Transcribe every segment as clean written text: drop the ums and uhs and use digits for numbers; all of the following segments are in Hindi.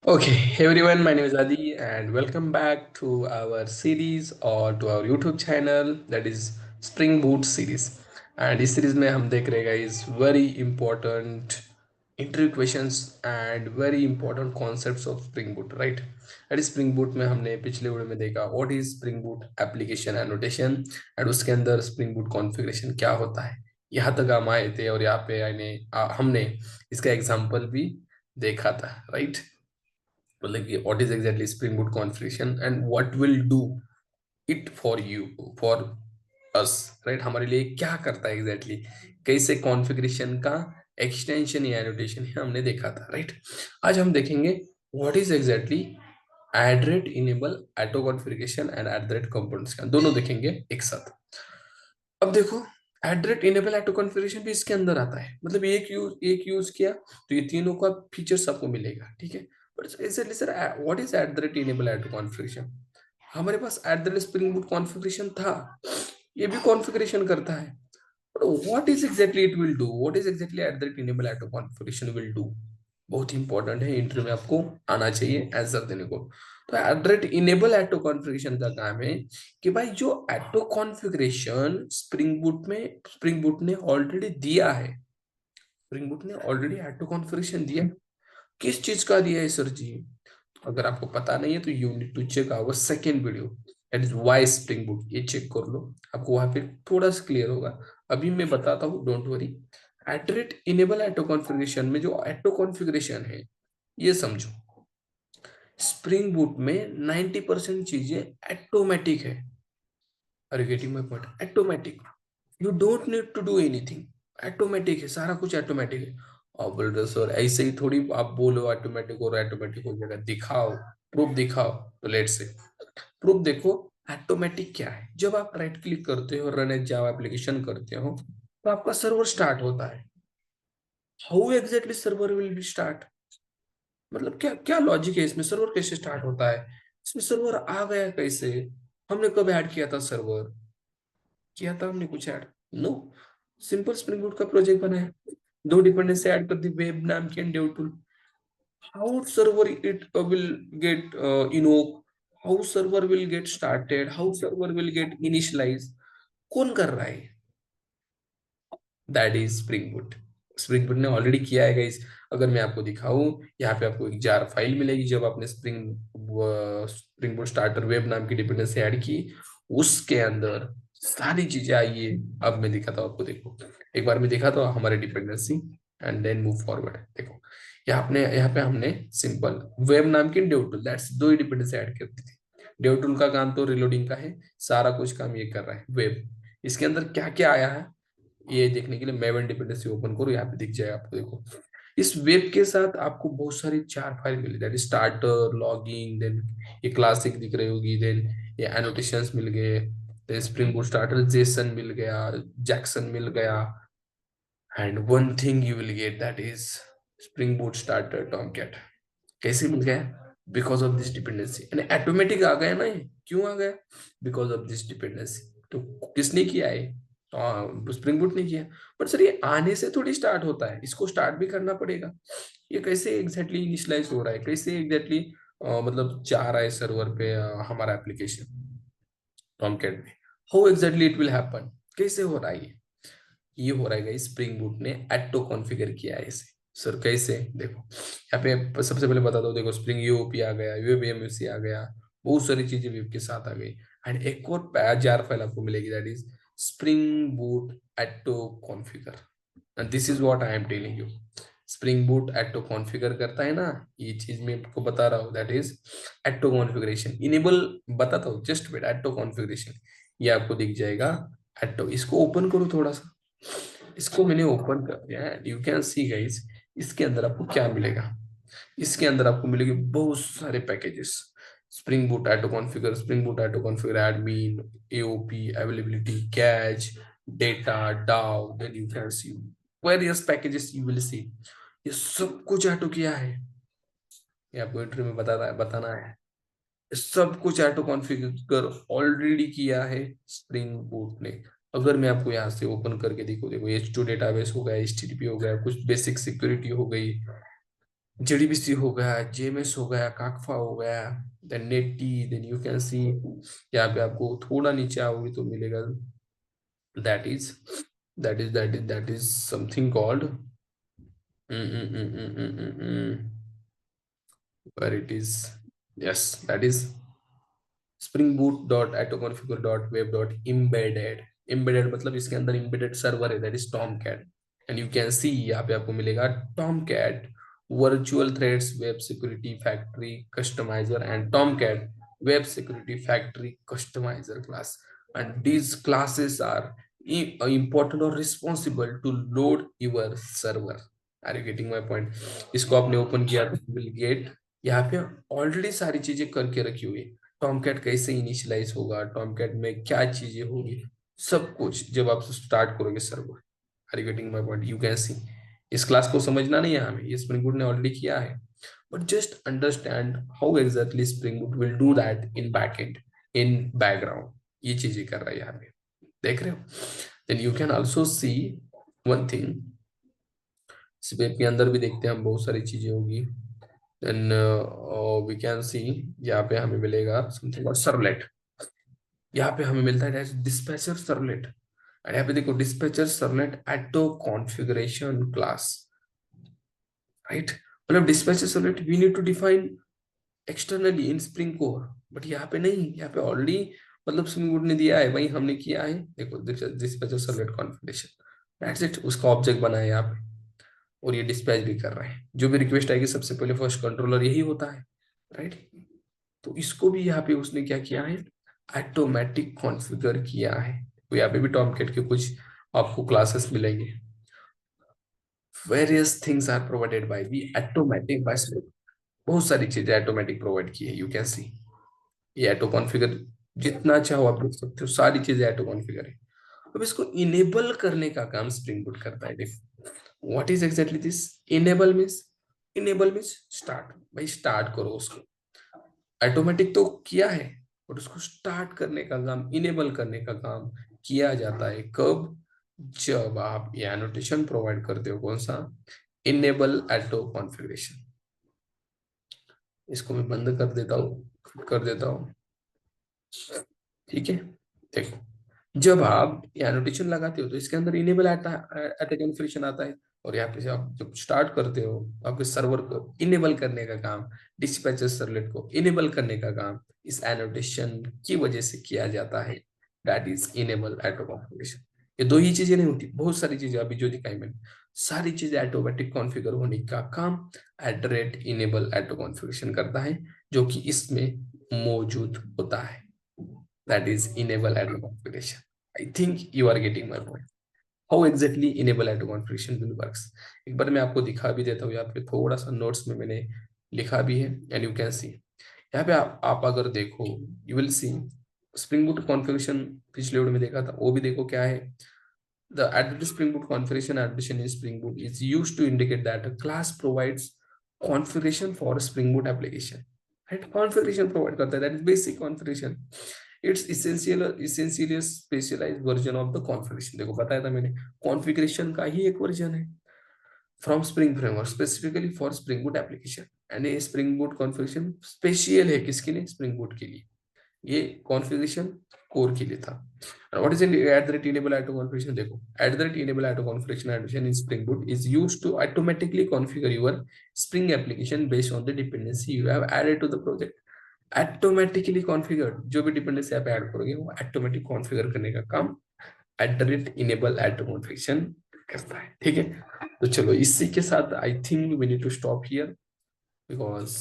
Okay, hey everyone, my name is Adi, and welcome back to our series or to our YouTube channel that is Spring Boot series. And इस series में हम देख रहे guys very important interview questions and very important concepts of Spring Boot, right? that is Spring Boot में हमने पिछले वीडियो में देखा what is Spring Boot application annotation and उसके अंदर Spring Boot configuration क्या होता है। यहाँ तक हम आए थे और यहाँ पे हमने इसका एग्जाम्पल भी देखा था, राइट? मतलब कि what is exactly spring boot configuration and what will do it for you for us, right? हमारे लिए क्या करता है एग्जैक्टली कैसे कॉन्फ़िगरेशन का एक्सटेंशन या एनोटेशन है हमने देखा था, राइट? आज हम देखेंगे what is exactly at the rate enable auto configuration and at the rate components का दोनों देखेंगे एक साथ। अब देखो, एड्रेट इनेबल ऑटो कॉन्फ़िगरेशन भी इसके अंदर आता है, मतलब एक यूज किया तो ये तीनों का फीचर्स आपको मिलेगा, ठीक है? But exactly sir what is at the rate enable auto configuration? हमारे पास एड्रेट स्प्रिंग बूट कॉन्फ़िगरेशन था, ये भी कॉन्फ़िगरेशन करता है, but what is exactly it will do, what is exactly at the rate enable auto configuration will do? बहुत इंपॉर्टेंट है, इंटरव्यू में आपको आना चाहिए आंसर देने को। तो एड्रेट इनेबल ऑटो कॉन्फ़िगरेशन का काम है कि भाई जो ऑटो कॉन्फ़िगरेशन स्प्रिंग बूट ने ऑलरेडी दिया है, स्प्रिंग बूट ने ऑलरेडी ऑटो कॉन्फ़िगरेशन दिया, किस चीज का दिया है सर जी? अगर आपको पता नहीं है तो you need to check our second video that is why spring boot, ये चेक कर लो, आपको वहां पे थोड़ा सा क्लियर होगा। अभी मैं बताता हूँ, don't worry. At the rate enable auto configuration में जो ऑटो कॉन्फ़िगरेशन है ये समझो, स्प्रिंग बूट में 90% चीजें ऑटोमेटिक है। Are you getting my point? Automatic, you don't need to do anything, automatic है, सारा कुछ ऑटोमेटिक है। और बोल रहे सर ऐसे ही थोड़ी आप बोलो ऑटोमेटिक हो जाएगा, दिखाओ, प्रूफ दिखाओ। तो लेट्स से प्रूफ देखो। ऑटोमेटिक क्या है? जब आप राइट क्लिक करते हो, रन एज जावा एप्लीकेशन करते हो, तो आपका सर्वर स्टार्ट होता है। How exactly server will be start? मतलब क्या क्या लॉजिक है इसमें? सर्वर कैसे स्टार्ट होता है? इसमें सर्वर आ गया कैसे? हमने कब ऐड किया था सर्वर? किया था हमने कुछ add? No, simple spring boot का प्रोजेक्ट बनाया, दो डिपेंडेंसी ऐड कर दी, वेब नाम की and dev tool. How server it will get invoke, how server will get started, how server will get initialize, कौन कर रहा है? That is spring boot. Spring boot ने ऑलरेडी किया है गाइस। अगर मैं आपको दिखाऊं, यहाँ पे आपको एक जार फाइल मिलेगी, जब आपने स्प्रिंग बूट स्टार्टर वेब नाम की डिपेंडेंसी ऐड की, उसके अंदर सारी चीजें आई है। अब मैं दिखाता हूँ आपको, देखो एक बार मैं दिखाता हूँ हमारी dependency and then move forward. देखो यहाँ पे हमने सिंपल वेब नाम की डेव टूल, दैट्स दो ही डिपेंडेंसी ऐड कर दी थी। डेव टूल का काम तो रिलोडिंग का है, सारा कुछ काम ये कर रहा है वेब। इसके अंदर क्या क्या आया है ये देखने के लिए मेवन डिपेंडेंसी ओपन करो, यहाँ पे दिख जाएगा आपको। देखो इस वेब के साथ आपको बहुत सारी चार फाइल मिली, that is starter, logging, then ये क्लासिक दिख रही होगी, देन ये एनोटेशंस मिल गए, then spring boot starter JSON मिल गया, जैक्सन मिल गया, and one thing you will get that is spring boot starter Tomcat. कैसे मिल गया? बिकॉज ऑफ दिस डिपेंडेंसी, यानी ऑटोमेटिक आ गया ना ये। क्यों आ गया? Because of this dependency. तो किसने किया है? स्प्रिंग बूट ने किया। बट सर ये आने से थोड़ी स्टार्ट होता है, इसको स्टार्ट भी करना पड़ेगा। ये कैसे एग्जैक्टली इनिशियलाइज हो रहा है, कैसे एग्जैक्टली मतलब जा रहा है सर्वर पे हमारा एप्लीकेशन टॉमकैट में? How exactly it will happen? कैसे हो रहा है ये हो रहा है स्प्रिंग बूट ने एटो कॉन्फ़िगर किया है इसे। सर कैसे? देखो यहाँ पे सबसे पहले बता दो, देखो स्प्रिंग यूओपी आ गया, वेब एमयूसी आ गया, बहुत सारी चीजें वेब के साथ आ गई। एंड एक और जार फाइल आपको मिलेगी, that is spring boot auto configure. And this is what I am telling you, spring boot auto configure करता है ना, ये चीज मैं आपको बता रहा हूँ, that is auto configuration enable. बताता हूँ, जस्ट वेट, एटो कॉन्फ़िगरेशन ये आपको दिख जाएगा। एटो, इसको ओपन करो थोड़ा सा, इसको मैंने ओपन कर दिया है, यू कैन सी गाइस। इसके अंदर आपको क्या मिलेगा? इसके अंदर आपको मिलेंगे बहुत सारे packages, spring boot auto configure, spring boot auto configure admin, AOP, availability, cache, data, DAO, then you can see various packages you will see. ये सब कुछ ऑटो किया है, ये आपको इंटरव्यू में बताना है। सब कुछ ऑटो कॉन्फ़िगर ऑलरेडी किया है स्प्रिंग बूट ने। अगर मैं आपको यहाँ से ओपन करके देखो, देखो H2 डेटाबेस हो गया, HTTP हो गया, कुछ बेसिक सिक्योरिटी हो गई, जेडीबीसी हो गया, जेएमएस हो गया, काकफा हो गया, then Netty, then you can see यहाँ पे आपको थोड़ा नीचे आओगे तो मिलेगा that is that is something called where it is, yes, that is spring boot dot autoconfigure dot web dot embedded. embedded मतलब इसके अंदर embedded server है, that is Tomcat. And you can see यहाँ पे आपको मिलेगा Tomcat virtual threads web security factory customizer and Tomcat web security factory customizer class, and these classes are important or responsible to load your server. Are you getting my point? इसको आपने ओपन किया तो विल गेट यहाँ पे ऑलरेडी सारी चीजें करके रखी हुई है। टॉमकैट कैसे इनिशियलाइज होगा, टॉमकैट में क्या चीजें होगी, सब कुछ जब आप स्टार्ट करोगे server. Are you getting my point? You can see इस क्लास को समझना नहीं है हमें, ये स्प्रिंग बूट ने ऑलरेडी किया है, but just understand how exactly spring boot will do that in backend, in background. ये चीजें कर रहा है यहाँ पे, देख रहे हो? Then you can also see one thing, इस वेब के अंदर भी देखते हैं हम, बहुत सारी चीजें होगी। देन वी कैन सी यहाँ पे हमें मिलेगा समथिंग सर्वलेट। यहाँ पे हमें मिलता है डिस्पैचर सर्वलेट, और यहाँ पे देखो dispatcher servlet auto configuration class, right? मतलब dispatcher servlet we need to define externally in spring core, but यहाँ पे नहीं, यहाँ पे ऑलरेडी मतलब स्प्रिंग बूट ने दिया है, वही हमने किया है। देखो dispatcher servlet configuration, that's it, उसका ऑब्जेक्ट बना है यहाँ पे, और ये डिस्पैच भी कर रहे हैं। जो भी रिक्वेस्ट आएगी सबसे पहले फर्स्ट कंट्रोलर यही होता है, राइट? तो इसको भी यहाँ पे उसने क्या किया है, ऑटोमेटिक कॉन्फ़िगर किया है। तो यहाँ पे भी टॉमकैट के कुछ आपको क्लासेस मिलेंगे। Various things are provided by the automatic by spring, बहुत सारी चीजें ऑटोमेटिक प्रोवाइड की है। यू कैन सी ये ऑटो कॉन्फ़िगर जितना चाहो आप देख सकते हो, सारी चीजें ऑटो कॉन्फ़िगर है। अब इसको इनेबल करने का काम स्प्रिंग बूट करता है। देखो what is exactly this enable means, enable means start, भाई स्टार्ट करो उसको। ऑटोमेटिक तो किया है, और उसको स्टार्ट करने का काम, इनेबल करने का काम किया जाता है कब? जब आप ये एनोटेशन प्रोवाइड करते हो, कौन सा? Enable auto configuration. इसको मैं बंद कर देता हूँ, कर देता हूँ, ठीक है? देखो जब आप एनोटेशन लगाते हो तो इसके अंदर इनेबल आता है, ऑटो कॉन्फ़िगरेशन आता है, और यहाँ पे से आप जब स्टार्ट करते हो, आपके सर्वर को इनेबल करने का काम, डिस्पैचर सर्वलेट को इनेबल करने का काम इस एनोटेशन की वजह से किया जाता है, that is enable auto configuration. ये दो ही चीजें नहीं होती, बहुत सारी चीजें अभी जो दिखाई मैंने, सारी चीजें ऑटोमेटिक कॉन्फ़िगर होने का काम एट इनेबल ऑटो कॉन्फ़िगरेशन करता है, जो कि इसमें मौजूद होता है, that is enable auto configuration. I think you are getting my point. How exactly enable auto configuration will works? एक बार मैं आपको दिखा भी देता हूँ, यहाँ पे थोड़ा सा नोट्स में मैंने लिखा भी है, एंड यू कैन सी यहाँ पे आप अगर देखो you will C spring boot configuration पिछले वीडियो में देखा था, वो भी देखो क्या है। The address Spring Boot configuration addition in Spring Boot is used to indicate that a class provides configuration for a Spring Boot application. Right? Configuration provide करता है, that is basic configuration. It's essentially a specialized version of the configuration. देखो बताया था मैंने, configuration का ही एक वर्जन है from Spring Framework specifically for Spring Boot application. And ये Spring Boot configuration special है किसके लिए? Spring Boot के लिए। ये कॉन्फ़िगरेशन कोर के लिए था। What is enable auto configuration? देखो enable auto configuration addition in Spring Boot is used to automatically configure your Spring application based on the dependency you have added to the project. Automatically configured, जो भी डिपेंडेंसी आप ऐड करोगे वो ऑटोमेटिक कॉन्फ़िगर करने का काम enable auto configuration करता है, ठीक है? तो चलो इसी के साथ I think we need to stop here, because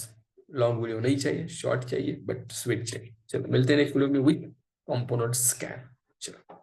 long video नहीं चाहिए, शॉर्ट चाहिए बट स्वीट चाहिए। चलो मिलते हैं नेक्स्ट वीडियो में विद कंपोनेंट स्कैन। चलो।